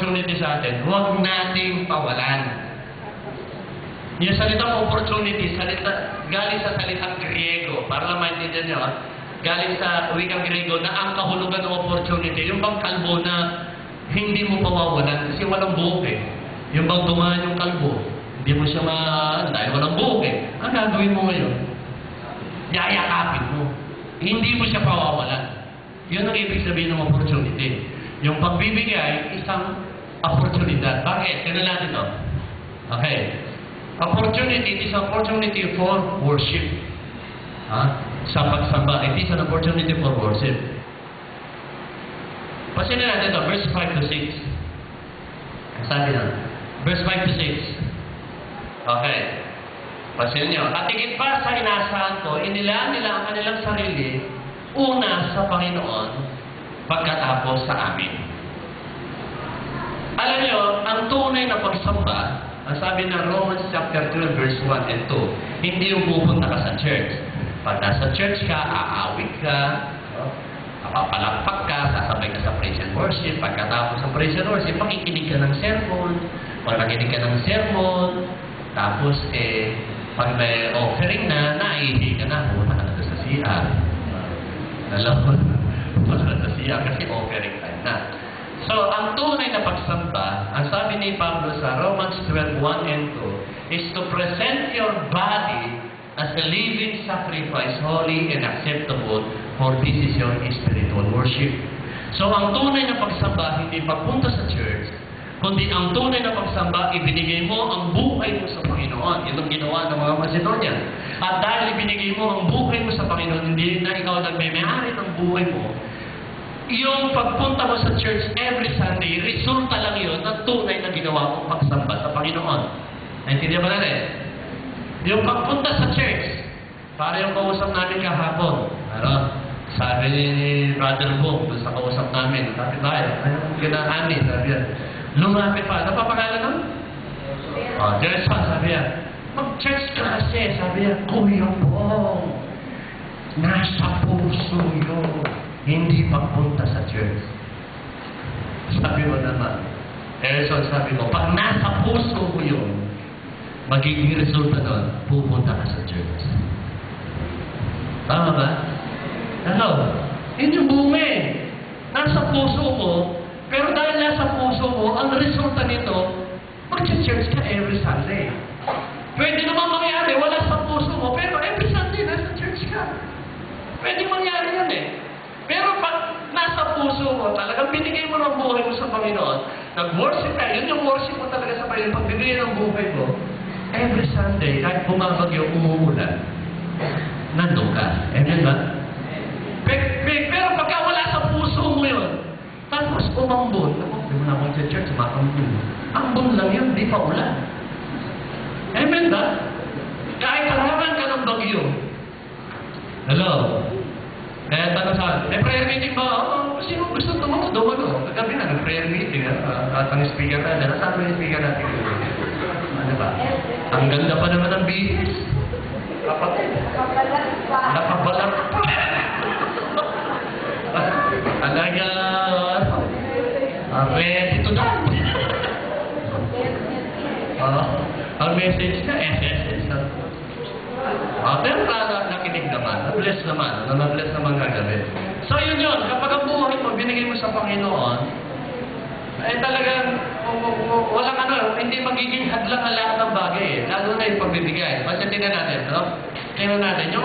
opportunity sa atin, huwag nating pawalan. Yung salitang opportunity, galing sa salitang Griego, para lang maintindihan nyo, galing sa wikang Griego na ang kahulugan ng opportunity, yung bang kalbo na hindi mo pawawalan kasi walang buhok eh. Yung bang dumaan yung kalbo, hindi mo siya dahil walang buhok eh. Ang gagawin mo ngayon? Yayakapin mo. Hindi mo siya pawawalan. Yun ang ibig sabihin ng opportunity. Yung pagbibigay, isang oportunidad. Bakit? Tignan natin ito. Okay. Opportunity is an opportunity for worship. Sa pagsamba, it is an opportunity for worship. Pasinin natin ito, verse 5 to 6. Sabi na, verse 5 to 6. Okay. Pasinin nyo. At higit pa sa inasahan ko, inilaan nila ang kanilang sarili una sa Panginoon pagkatapos sa amin. Alam nyo, ang tunay na pagsamba, ang sabi ng Romans chapter 12 verse 1 and 2, hindi yung pupunta ka sa church. Pag nasa church ka, aawit ka, papalakpak ka, sasabay ka sa praise and worship. Pagkatapos sa praise and worship, pakikinig ka ng sermon. Pag nakinig ka ng sermon, tapos pag may offering na, naihi ka na, pumunta ka na sa CR. Alam mo, pumunta ka na sa CR kasi offering time na. So, ang tunay na pagsamba, ang sabi ni Pablo sa Romans 12:1 and 2, is to present your body as a living sacrifice, holy and acceptable, for this is your spiritual worship. So, ang tunay na pagsamba, hindi pagpunta sa church, kundi ang tunay na pagsamba, ibinigay mo ang buhay mo sa Panginoon. Ito ang ginawa ng mga Macedonian. At dahil ibinigay mo ang buhay mo sa Panginoon, hindi na ikaw nagme-may-ari ng buhay mo, yung pagpunta mo sa church every Sunday, resulta lang yun ng tunay na ginawa mong pagsamba sa Panginoon. Naintindihan ba natin? Yung pagpunta sa church, para yung kausap namin kahapon, sabi ni Brother Bob, sa kausap namin, sabi tayo, ayun, ginaani, sabi yan, lumapit pa, napapangalan nun? Jersa, sabi yan, mag-church ka kasi, sabi yan, Kuya Bong, nasa puso yun. Hindi pagpunta sa church. Sabi mo naman, Erson, sabi mo, pag nasa puso mo yun, magiging resulta doon, pupunta ka sa church. Tama ba? Ano? Yun yung bunga. Nasa puso mo, pero dahil nasa puso mo, ang resulta nito, mag-church ka every Sunday. Pwede naman mangyari, wala sa puso mo, pero every Sunday, nasa church ka. Pwede mangyari yan eh. Pero pag nasa puso mo, talagang binigay mo ng buhay mo sa Panginoon, nag-worship ka, yun yung worship mo talaga sa Panginoon, pag binigay ng buhay mo, every Sunday, kahit bumabagyo, umuulan, nandun ka. Amen ba? Pero pagka wala sa puso mo yun, tapos umambon, hindi mo na akong sa church, makambon. Ambon lang yun, di pa ulan. Amen ba? Kahit harapan ka ng bagyo. Hello? Kaya tanong sa akin, prayer meeting ba? Sino gusto tumunod? Dumano. Kagabi na, prayer meeting. At ang speaker natin, nasaan yung speaker natin? Ano ba? Ang ganda pa naman ng bihis. Nakabalat pa. Talaga. Ready to die. Ang message na, SSS. Pero nakinig naman, na-bless naman kagabi. So yun, kapag ang buhay mo, binigay mo sa Panginoon, talagang, hindi magiging hadlang ang lahat ng bagay eh. Lalo na yung pagbibigay. Basta tingnan natin, no? Tingnan natin. Yung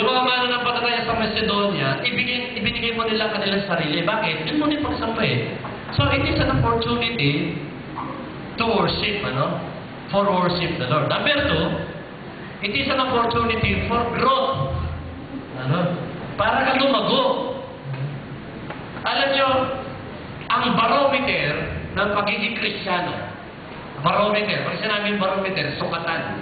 mga mananampalataya sa Macedonia, ibinigay mo nila kanilang sarili. Bakit? Yun mo yung pagsamba eh. So it is an opportunity to worship, for worship the Lord. Number 2, it is an opportunity for growth. Para ka lumago. Alam nyo, ang barometer ng pagiging Kristiyano, pag sinabing barometer, sukatan.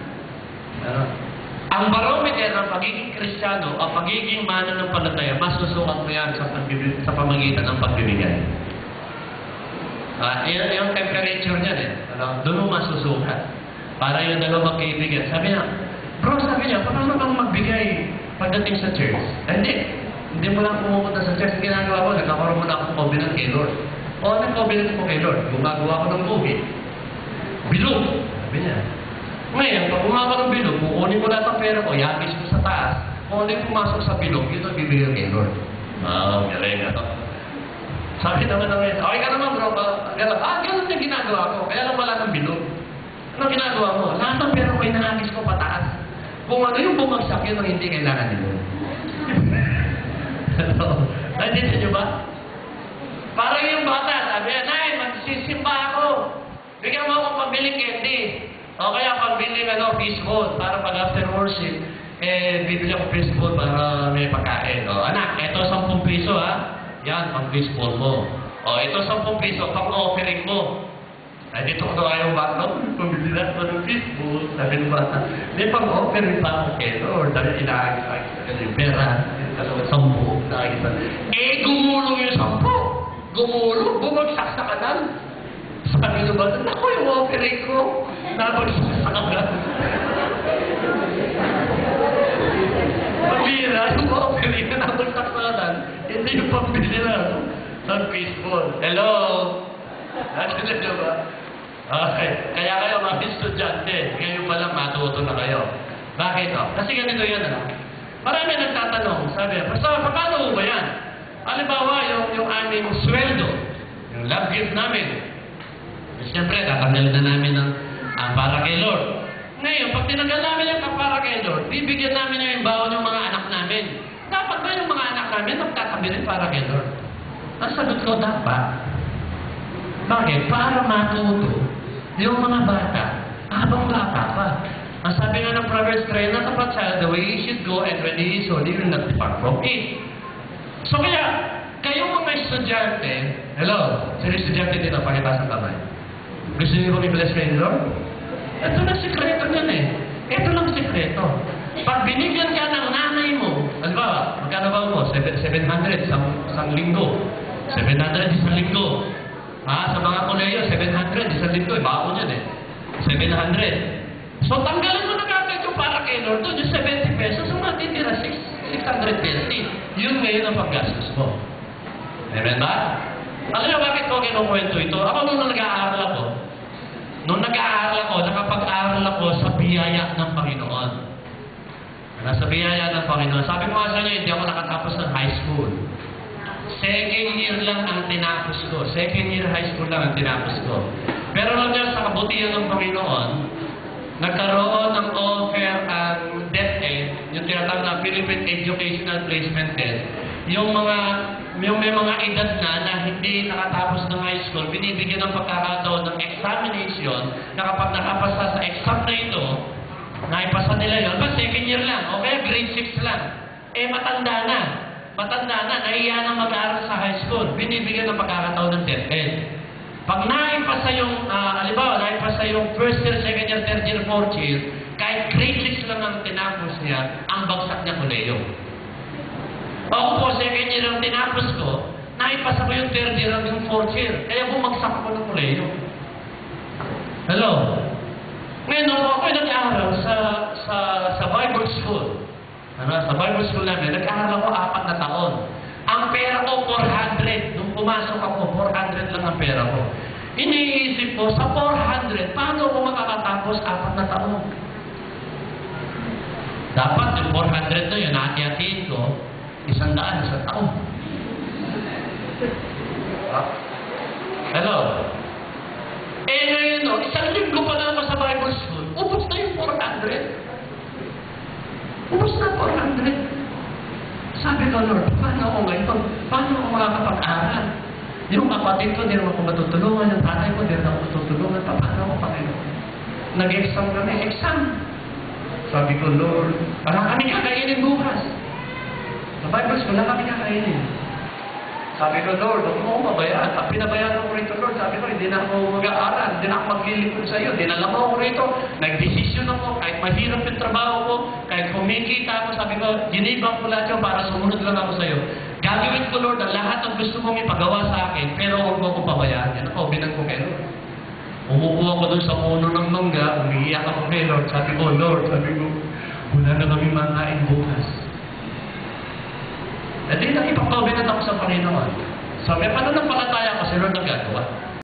Ang barometer ng pagiging Kristiyano, ang pagiging mananampalataya, masusukat mo yan sa pamagitan ng pagbibigay. Yung temperature niyan eh. Doon mo masusukat. Para yung dalawang kaibigan. Sabi niya, paano kang magbigay pagdating sa church? Hindi mo lang pumupunta sa church. Ginagawa ko, nagkakaroon mo na akong covenant kay Lord. O, nag-covenant ko kay Lord. Gumagawa ko ng buhi. Bilog. Sabi niya. Ngayon, pag gumagawa ng bilog, kukunin ko lahat ng pera ko, iagis ko sa taas. Kung ano yung pumasok sa bilog, yun ang bibigyan kay Lord. Galing ano. Sabi naman namin, okay ka naman bro, ganun yung ginagawa ko. Kaya lang wala ng bilog. Ano ginagawa mo? Lahat ng pera ko, inaagis ko pataas. Kung ano yung bumagsak, yun ang hindi kailangan nila. Nandito nyo ba? Parang yung bata, sabi niya, Nay, magsisimba ako. Bigyan mo akong pambiling candy. O kaya pambiling fishball para pag after worship, bibili ako fishball para may pagkain. O anak, ito 10 piso ha. Yan, pang fishball mo. O ito 10 piso, pang offering mo. Ay, dito ko ayaw bata, pambili na ako ng fishball. Sabi ng bata, may pang offering pa ako kay Lord. Dahil inaagis yung pera. 10, nakikita. Gumulong yung 10. Gumulong, bumagsak sa kanan. Sabi ng bata, naku, yung offering ko. Nabagsak sa kanan. Pabira, yung offering na nabagsak sa kanan. Hindi yung pambili na ng fishball. Hello? Nakita nyo ba? Okay. Kaya kayo mga estudyante, ngayon pa lang matuto na kayo. Bakit? Kasi ganito yan, ano? Marami nagtatanong, sabi, Pastor, paano ba yan? Halimbawa, yung aming sweldo, yung love gift namin. Siyempre, kakamil na namin ang para kay Lord. Ngayon, pag tinanggal namin yung para kay Lord, bibigyan namin na yung bawon ng mga anak namin. Dapat ba yung mga anak namin magkakabilin para kay Lord? Ang sagot ko, dapat. Bakit? Para matuto yung mga bata, habang bata pa. Ang sabi nga ng Proverbs, train up a child the way he should go, and when he is old, he will not depart from it. So kaya, kayong mga estudyante, hello, sino estudyante dito, pakitaas ang kamay. Gusto niyo kong i-bless kayo, Lord? Ito lang sikreto yan eh. Ito lang sikreto. Pag binigyan ka ng nanay mo, halimbawa, magkano ba mo? 700 isang linggo. 700 isang linggo. Sa mga koleyo, 700 isang linggo. Baon yan eh. 700. So, tanggalin mo na agad yung para kay Lord doon, yung 70 pesos, ang matitira 620. Yun ngayon ang paggastos mo. Amen ba? Alam niyo bakit ko kinukwento ito? Ako nung nag-aaral ako, nakapag-aaral ako sa biyaya ng Panginoon. Sa biyaya ng Panginoon. Sabi ko nga sa inyo, hindi ako nakatapos ng high school. Second year lang ang tinapos ko. Second year high school lang ang tinapos ko. Pero lang dyan sa kabutihan ng Panginoon, nagkaroon ng offer ang DepEd, yung tinatawag na Philippine Educational Placement Test. Yung may mga edad na hindi nakatapos ng high school, binibigyan ng pagkakataon ng examination na kapag nakapasa sa exam na ito, naipasa nila yun, ba second year lang, o kaya grade 6 lang. Matanda na, nahiya na mag-aaral sa high school, binibigyan ng pagkakataon ng DepEd. Pag naipasa yung, halimbawa, naipasa yung first year, second year, third year, fourth year, kahit grade 6 lang ang tinapos niya, ang bagsak niya kuleyo. Ako po, second year ang tinapos ko, naipasa ko yung third year at yung fourth year. Kaya bumagsak ako ng kuleyo. Hello? Ngayon, ako ay nag-aaral sa Bible School. Sa Bible School namin, nag-aaral ako 4 na taon. Ang pera ko, 400. Nung pumasok ako, 400 lang ang pera ko. Iniisip ko, sa 400, paano ako makakatapos 4 na taon? Dapat yung 400 na yun, hati-hatiin ko, 100 sa taon. Hello? Ngayon, isang linggo pa lang ako sa Bible School, ubos na yung 400. Ubos na 400. Sabi ko, Lord, paano ako ngayon? Paano ako makakapag-aral? Yung kapatid ko, di naman ako matutulungan. Yung tatay ko, di naman ako matutulungan. Paano ako Panginoon? Nag-exam kami. Exam. Sabi ko, Lord, parang kami kakainin bukas. Sa Bible School, lang kami kakainin. Sabi ko, Lord, huwag mo akong mabayaan. Pag pinabayaan ko rito, Lord, sabi ko, hindi na ako mag-aaral, hindi na ako maglilingkod sa iyo. Dinala mo ako rito, nagdesisyon ako, kahit mahirap yung trabaho ko, kahit kumikita ako, sabi ko, ginibang ko lahat yun para sumunod lang ako sa iyo. Gagawin ko, Lord, ang lahat ng gusto mong ipagawa sa akin, pero huwag mo akong pabayaan. Yan ako, binang ko kay Lord. Umupo ako doon sa puno ng mangga, umiiyak ako kay Lord. Sabi ko, wala na kami makain bukas. At di nakipag-covenant ako sa Panginoon. So may pananampalataya ko si Lord ang gagawa.